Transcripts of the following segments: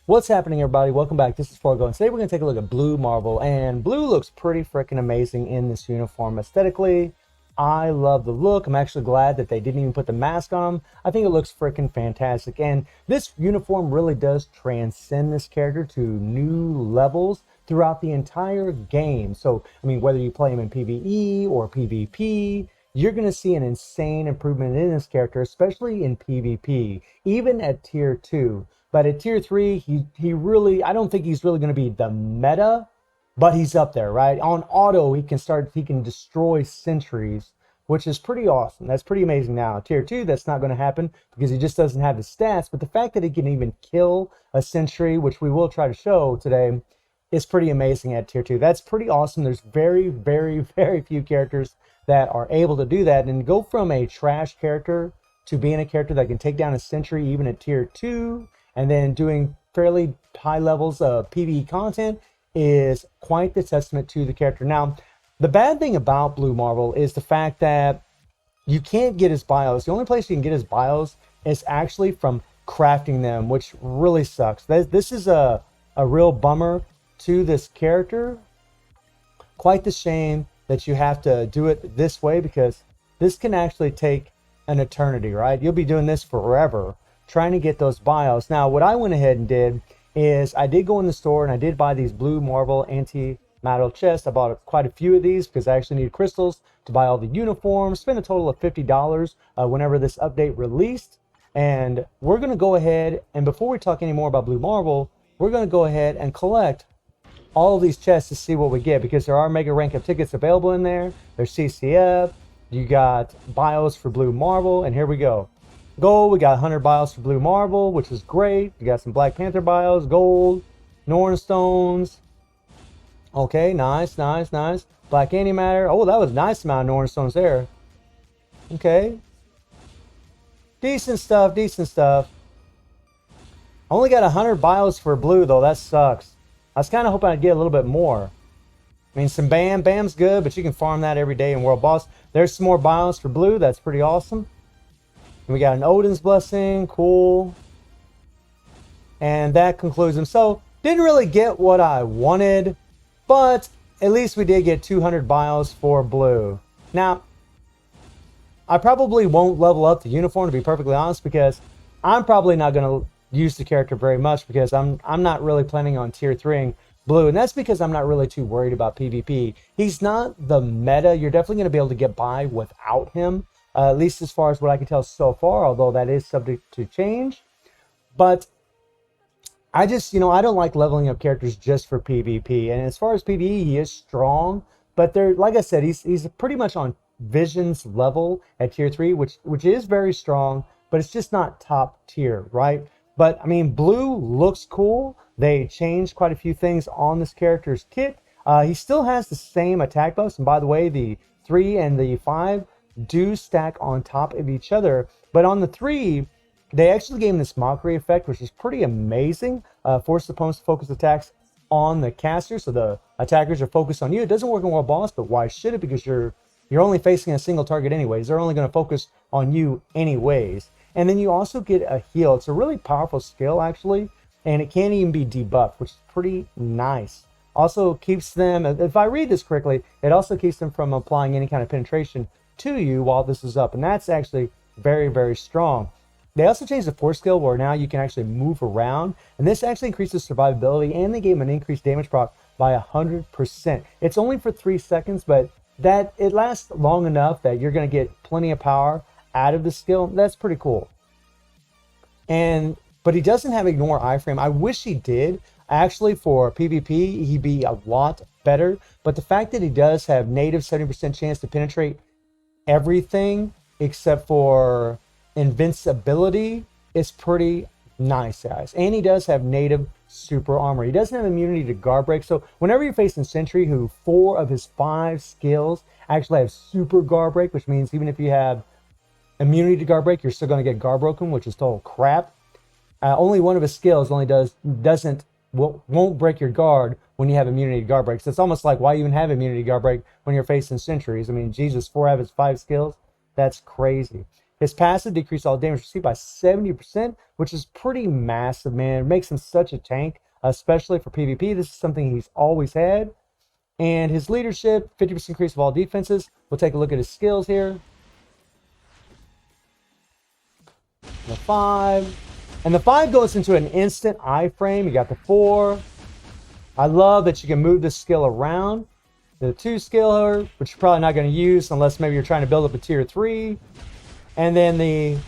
What's happening, everybody? Welcome back. This is Forgo, and today we're going to take a look at Blue Marvel. And Blue looks pretty freaking amazing in this uniform aesthetically. I love the look. I'm actually glad that they didn't even put the mask on him. I think it looks freaking fantastic. And this uniform really does transcend this character to new levels throughout the entire game. So, I mean, whether you play him in PvE or PvP, you're going to see an insane improvement in this character, especially in PvP, even at tier 2. But at tier 3, he really, I don't think he's really going to be the meta, but he's up there, right? On auto, he can destroy sentries, which is pretty awesome. That's pretty amazing now. Tier 2, that's not going to happen because he just doesn't have the stats, but the fact that he can even kill a sentry, which we will try to show today, is pretty amazing at tier 2. That's pretty awesome. There's very, very, very few characters that are able to do that, and go from a trash character to being a character that can take down a sentry even at tier 2, and then doing fairly high levels of PvE content is quite the testament to the character. Now, the bad thing about Blue Marvel is the fact that you can't get his bios. The only place you can get his bios is actually from crafting them, which really sucks. This is a real bummer to this character. Quite the shame that you have to do it this way, because this can actually take an eternity, right? You'll be doing this forever trying to get those bios. Now, what I went ahead and did is I did go in the store and I did buy these Blue Marvel anti-metal chests. I bought quite a few of these because I actually needed crystals to buy all the uniforms. Spent a total of $50 whenever this update released. And we're going to go ahead, and before we talk any more about Blue Marvel, we're going to go ahead and collect all of these chests to see what we get, because there are mega rank up tickets available in there. There's CCF, you got bios for Blue Marvel, and here we go. Gold, we got 100 bios for Blue Marvel, which is great. You got some Black Panther bios, gold, Norn Stones. Okay, nice, nice, nice. Black Antimatter. Oh, that was a nice amount of Norn Stones there. Okay. Decent stuff, decent stuff. I only got 100 bios for Blue, though. That sucks. I was kind of hoping I'd get a little bit more. I mean, some Bam. Bam's good, but you can farm that every day in World Boss. There's some more bios for Blue. That's pretty awesome. And we got an Odin's Blessing. Cool. And that concludes them. So, didn't really get what I wanted, but at least we did get 200 bios for Blue. Now, I probably won't level up the uniform, to be perfectly honest, because I'm probably not going to use the character very much, because I'm not really planning on tier 3ing Blue, and that's because I'm not really too worried about PvP. He's not the meta. You're definitely going to be able to get by without him, at least as far as what I can tell so far, although that is subject to change. But I just, I don't like leveling up characters just for PvP. And as far as PvE, he is strong, but they're, like I said, he's pretty much on Vision's level at tier 3, which is very strong, but it's just not top tier, right? But, I mean, Blue looks cool. They changed quite a few things on this character's kit. He still has the same attack buffs. And by the way, the 3 and the 5 do stack on top of each other. But on the 3, they actually gave him this mockery effect, which is pretty amazing. Force opponents to focus attacks on the caster, so the attackers are focused on you. It doesn't work in World Boss, but why should it? Because you're only facing a single target anyways. They're only going to focus on you anyways. And then you also get a heal. It's a really powerful skill, actually, and it can't even be debuffed, which is pretty nice. Also keeps them, if I read this correctly, it also keeps them from applying any kind of penetration to you while this is up, and that's actually very, very strong. They also changed the force skill, where now you can actually move around, and this actually increases survivability, and they gave him an increased damage proc by 100%. It's only for 3 seconds, but that it lasts long enough that you're going to get plenty of power out of the skill. That's pretty cool. But he doesn't have ignore iframe. I wish he did. Actually, for PvP, he'd be a lot better. But the fact that he does have native 70% chance to penetrate everything except for invincibility is pretty nice, guys. And he does have native super armor. He doesn't have immunity to guard break. So whenever you're facing Sentry, who 4 of his 5 skills actually have super guard break, which means even if you have immunity to guard break, you're still going to get guard broken, which is total crap. Only one of his skills won't break your guard when you have immunity to guard break. So it's almost like, why even have immunity to guard break when you're facing sentries? I mean, Jesus, 4 out of his 5 skills, that's crazy. His passive decreased all damage received by 70%, which is pretty massive, man. It makes him such a tank, especially for PvP. This is something he's always had. And his leadership, 50% increase of all defenses. We'll take a look at his skills here. The 5. And the 5 goes into an instant iframe. You got the 4. I love that you can move this skill around. The 2 skill, which you're probably not going to use unless maybe you're trying to build up a tier 3. And then the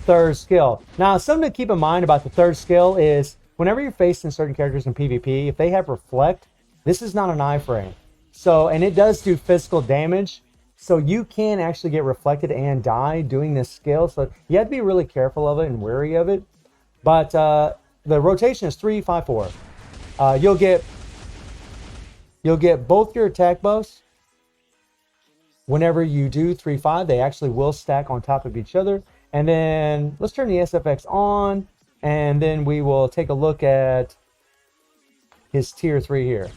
3rd skill. Now, something to keep in mind about the 3rd skill is whenever you're facing certain characters in PvP, if they have Reflect, this is not an iframe. So, and it does do physical damage. So you can actually get reflected and die doing this skill. So you have to be really careful of it and wary of it. But the rotation is 3, 5, 4. You'll get both your attack buffs. Whenever you do 3, 5, they actually will stack on top of each other. And then let's turn the SFX on, and then we will take a look at his tier 3 here.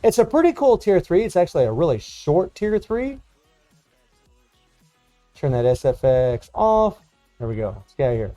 It's a pretty cool tier 3. It's actually a really short tier 3. Turn that SFX off. There we go. Let's get out of here.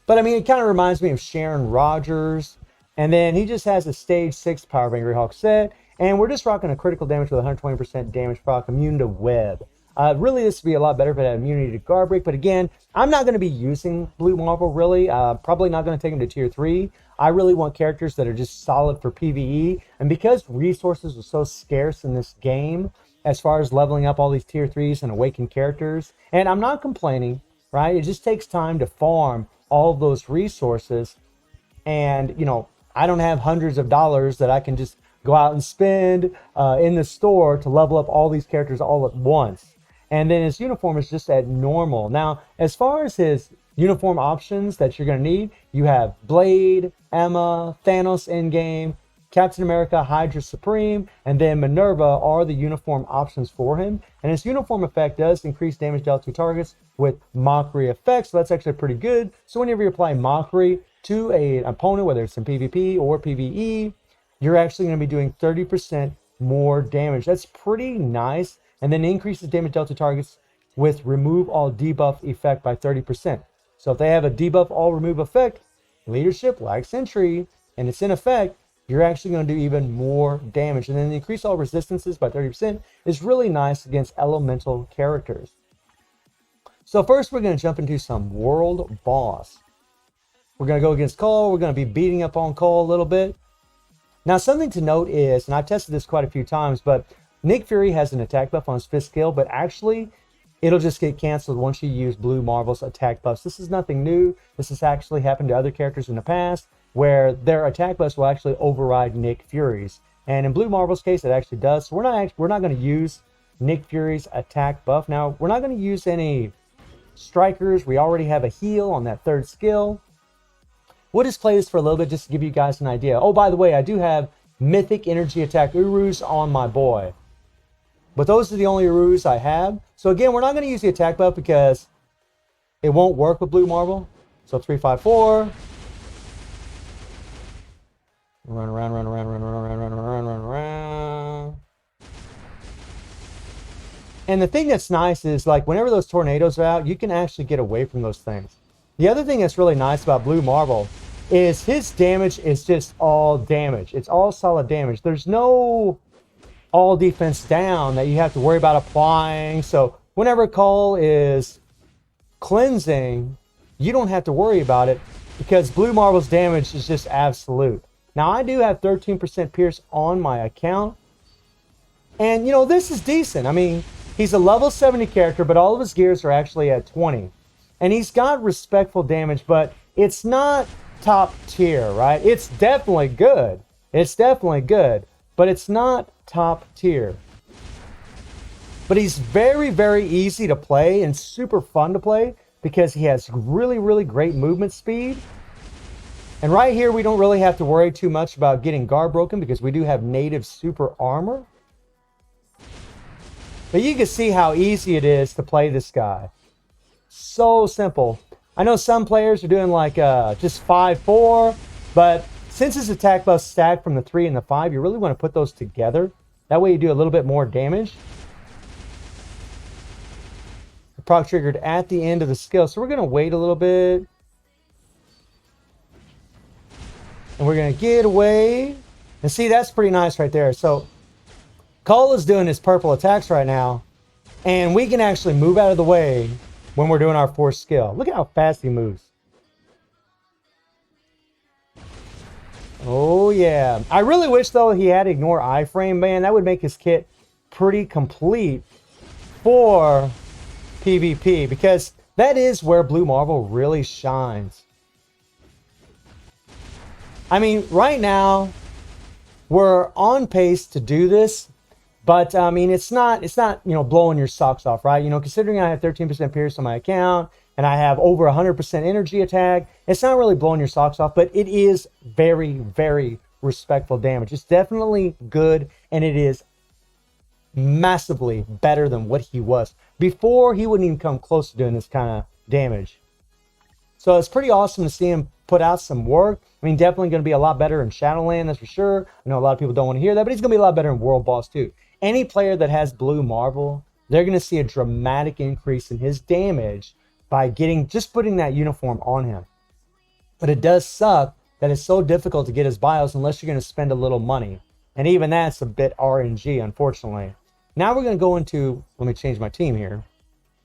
But I mean, it kind of reminds me of Sharon Rogers. And then he just has a stage 6 Power of Angry Hawk set. And we're just rocking a critical damage with 120% damage proc, immune to web. Really, this would be a lot better if it had immunity to guard break. But again, I'm not going to be using Blue Marvel, really. Probably not going to take him to tier 3. I really want characters that are just solid for PvE. And because resources are so scarce in this game, as far as leveling up all these tier 3s and awakened characters, and I'm not complaining, right? It just takes time to farm all of those resources. And, you know, I don't have hundreds of dollars that I can just go out and spend in the store to level up all these characters all at once. And then his uniform is just at normal. Now, as far as his uniform options that you're going to need, you have Blade, Emma, Thanos in-game, Captain America, Hydra Supreme, and then Minerva are the uniform options for him. And his uniform effect does increase damage dealt to targets with Mockery effect, so that's actually pretty good. So whenever you apply Mockery to an opponent, whether it's in PvP or PvE, you're actually going to be doing 30% more damage. That's pretty nice. And then increases damage dealt to targets with Remove All Debuff effect by 30%. So if they have a Debuff All Remove effect, leadership like Sentry, and it's in effect, you're actually going to do even more damage. And then the increase all resistances by 30% is really nice against elemental characters. So first we're going to jump into some World Boss. We're going to go against Cole. We're going to be beating up on Cole a little bit. Now something to note is, and I've tested this quite a few times, but Nick Fury has an attack buff on his 5th skill, but actually it'll just get canceled once you use Blue Marvel's attack buffs. This is nothing new. This has actually happened to other characters in the past, where their attack buffs will actually override Nick Fury's. And in Blue Marvel's case, it actually does. So we're not going to use Nick Fury's attack buff. Now, we're not going to use any strikers. We already have a heal on that 3rd skill. We'll just play this for a little bit just to give you guys an idea. Oh, by the way, I do have Mythic Energy Attack Urus on my boy. But those are the only Urus I have. So again, we're not going to use the attack buff because it won't work with Blue Marvel. So 3, 5, 4. Run around, run around, run around, run around, run around, run around. And the thing that's nice is, like, whenever those tornadoes are out, you can actually get away from those things. The other thing that's really nice about Blue Marvel is his damage is just all damage. It's all solid damage. There's no all defense down that you have to worry about applying. So whenever Cole is cleansing, you don't have to worry about it because Blue Marvel's damage is just absolute. Now, I do have 13% Pierce on my account. And, you know, this is decent. I mean, he's a level 70 character, but all of his gears are actually at 20. And he's got respectful damage, but it's not top tier, right? It's definitely good. It's definitely good, but it's not top tier. But he's very, very easy to play and super fun to play because he has really, really great movement speed. And right here, we don't really have to worry too much about getting guard broken because we do have native super armor. But you can see how easy it is to play this guy. So simple. I know some players are doing like just 5-4, but since his attack buffs stack from the 3 and the 5, you really want to put those together. That way you do a little bit more damage. proc triggered at the end of the skill. So we're going to wait a little bit. And we're going to get away. And see, that's pretty nice right there. So Cole is doing his purple attacks right now. And we can actually move out of the way when we're doing our fourth skill. Look at how fast he moves. Oh, yeah. I really wish, though, he had Ignore Iframe, man. That would make his kit pretty complete for PvP, because that is where Blue Marvel really shines. I mean, right now, we're on pace to do this, but I mean, it's not, you know, blowing your socks off, right? You know, considering I have 13% Pierce on my account and I have over 100% energy attack, it's not really blowing your socks off, but it is very, very respectful damage. It's definitely good, and it is massively better than what he was. Before, he wouldn't even come close to doing this kind of damage. So it's pretty awesome to see him put out some work. I mean, definitely going to be a lot better in Shadowland, that's for sure. I know a lot of people don't want to hear that, but he's going to be a lot better in World Boss too. Any player that has Blue Marvel, they're going to see a dramatic increase in his damage by just putting that uniform on him. But it does suck that it's so difficult to get his bios unless you're going to spend a little money. And even that's a bit RNG, unfortunately. Now we're going to go into, let me change my team here.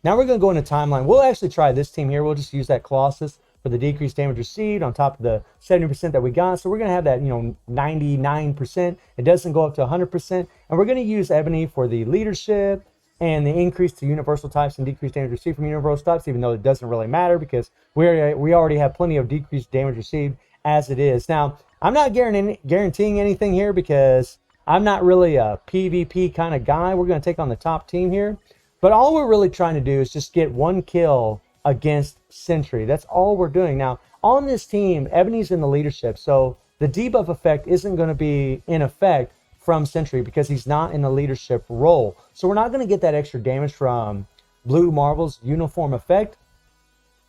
Now we're going to go into Timeline. We'll actually try this team here. We'll just use that Colossus for the decreased damage received on top of the 70% that we got. So we're going to have that, you know, 99%. It doesn't go up to 100%. And we're going to use Ebony for the leadership and the increase to universal types and decreased damage received from universal types, even though it doesn't really matter because we already have plenty of decreased damage received as it is. Now, I'm not guaranteeing anything here because I'm not really a PvP kind of guy. We're going to take on the top team here. But all we're really trying to do is just get one kill against Sentry. That's all we're doing. Now, on this team, Ebony's in the leadership, so the debuff effect isn't going to be in effect from Sentry because he's not in the leadership role. So we're not going to get that extra damage from Blue Marvel's uniform effect,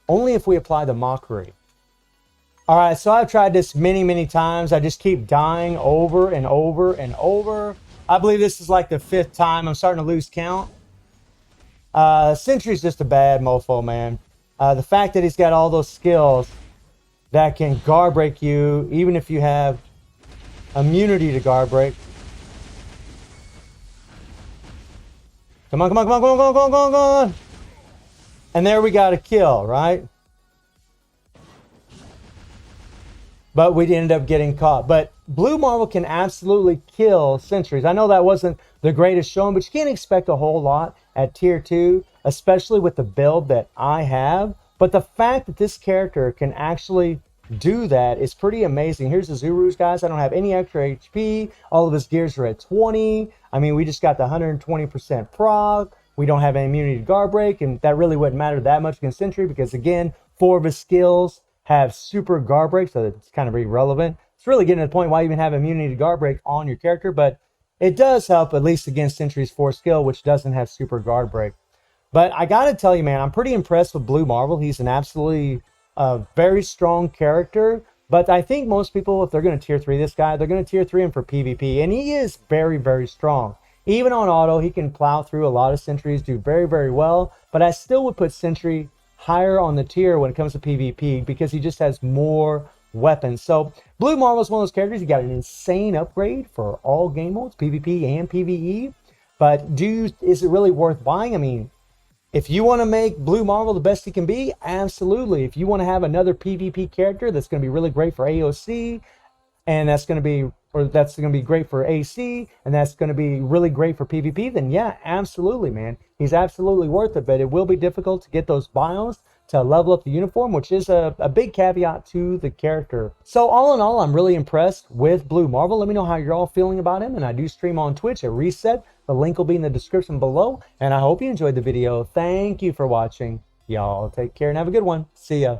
only if we apply the Mockery. Alright, so I've tried this many, many times. I just keep dying over and over and over. I believe this is like the 5th time. I'm starting to lose count. Sentry's just a bad mofo, man. The fact that he's got all those skills that can guard break you, even if you have immunity to guard break. Come on, come on, come on, come on, come on, come on, come on. And there we got a kill, right? But we ended up getting caught. But Blue Marvel can absolutely kill Sentries. I know that wasn't the greatest showing, but you can't expect a whole lot at tier 2, especially with the build that I have. But the fact that this character can actually do that is pretty amazing. Here's the Zurus, guys. I don't have any extra HP. All of his gears are at 20. I mean, we just got the 120% proc. We don't have any immunity to guard break, and that really wouldn't matter that much against Sentry because, again, 4 of his skills have super guard break, so it's kind of irrelevant. It's really getting to the point why you even have immunity to guard break on your character, but it does help at least against Sentry's 4 skill, which doesn't have super guard break. But I gotta tell you, man, I'm pretty impressed with Blue Marvel. He's an absolutely very strong character, but I think most people, if they're going to tier 3 this guy, they're going to tier 3 him for PvP, and he is very, very strong. Even on auto, he can plow through a lot of Sentries, do very, very well, but I still would put Sentry higher on the tier when it comes to PvP because he just has more weapons. So Blue Marvel is one of those characters. He got an insane upgrade for all game modes, PvP and PvE. But is it really worth buying? I mean, if you want to make Blue Marvel the best he can be, absolutely. If you want to have another PvP character that's going to be really great for AOC, and that's going to be great for AC, and that's going to be really great for PvP, then yeah, absolutely, man. He's absolutely worth it, but it will be difficult to get those bios to level up the uniform, which is a big caveat to the character. So all in all, I'm really impressed with Blue Marvel. Let me know how you're all feeling about him, and I do stream on Twitch at Reset. The link will be in the description below, and I hope you enjoyed the video. Thank you for watching. Y'all take care and have a good one. See ya.